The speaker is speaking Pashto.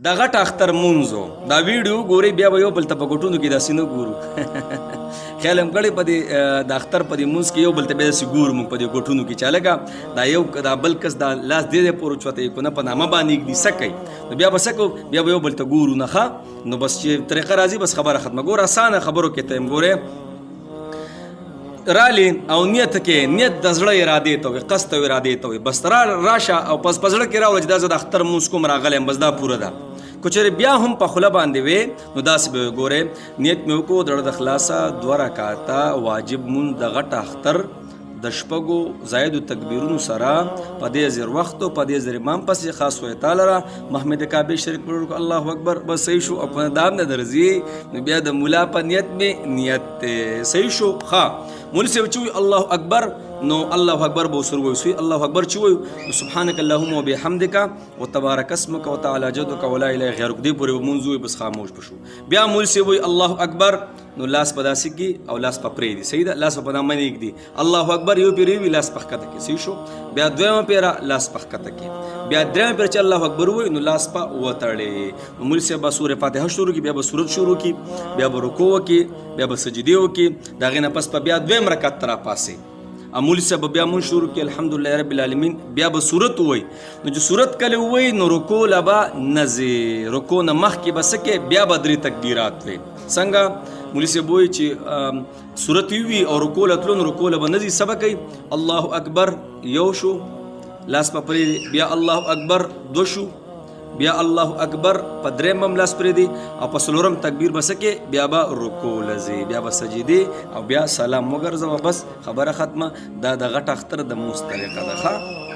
د غټ اختر مونځو دا ویډیو ګوري بیا به یو بل ته په ګوټونو کې داسې نه ګورو خیال هم کړی په دې د اختر په دې مونځ کې یو بل ته بیا داسې ګورو موږ په دې ګوټونو کې چې هلکه دا یو دا بل کس دا لاس دې دی پورې اوچوتی کو نه په نامه باندې ږدي څه کوي نو بیا به څه کوو بیا به یو بل ته ګورو نه ښه نو بس چې طریقه راځي بس خبره ختمه ګوره اسانه خبرو کې ته هم ګورې رالی او نیت کې نیت د زړه ارادې ته وي قصد او ارادې ته وي بس راشه او پس په زړه کې راوړه چې دا زه د اختر مونځ کوم راغلی یم بس دا پوره ده که چېرې بیا هم په خوله باندې وې نو داسې به ګورې نیت مې وکړو د زړه د خلاصه 2 رکعاته واجب مونځ د غټ اختر د شپږو زایدو تکبیرونو سره په دې زر وخت او په دې زر امام پسې خاص وی تعالی را محمد کعبه شریف پړو الله اکبر بس صحیح شو په دام نه درځي نو بیا د مولا په نیت مې نیت صحیح شو ښه مولوی صاحب چې الله اکبر نو الله اکبر به ورسره وایو الله اکبر چې وایو سبحانک اللهم وبحمدک وتبارک اسمک وتعالى جدک ولا اله غیرک دې پورې مونځ وایو بس خاموش بشو بیا مولوی صاحب وایي الله اکبر نو لاس په داسې کې او لاس په پرې دي صحیح ده لاس په دامن کې دي الله اکبر یو پیری وی لاس په ښکته کې صحیح شو بیا دویمه پیره لاس په ښکته کې بیا دریمه پیره چې الله اکبر وایي نو لاس په وتړې نو مولوی صاحب به سورې فاتحه شروع کړي بیا به سورت شروع کړي بیا به رکوع وکړي بیا به سجدې وکړي د هغې نه پس په بیا دویم رکعت ته راپاسې مولوی صاحب بیا مونږ شروع کړي الحمدلله رب العالمین بیا به صورت ووایي نو چې صورت کله ووایي نو رکوع له به نه ځې رکوع نه مخکې به څه کې بیا به 3 تکبیرات وي څنګه مولوی صاحب وایي چې صورت وي او رکوع له تلو نو رکوع له به نه ځي څه به کوي الله اکبر یو شو لاس په پرې بیا الله اکبر 2 شو بیا الله اکبر په درېمم لاس پرې دی او په څلورم تکبیر به څه کې بیا به رکوع له ځې بیا به سجدې او بیا سلام وګرځوه بس خبره ختمه دا د غټ اختر د مونځ طریقه ده ښه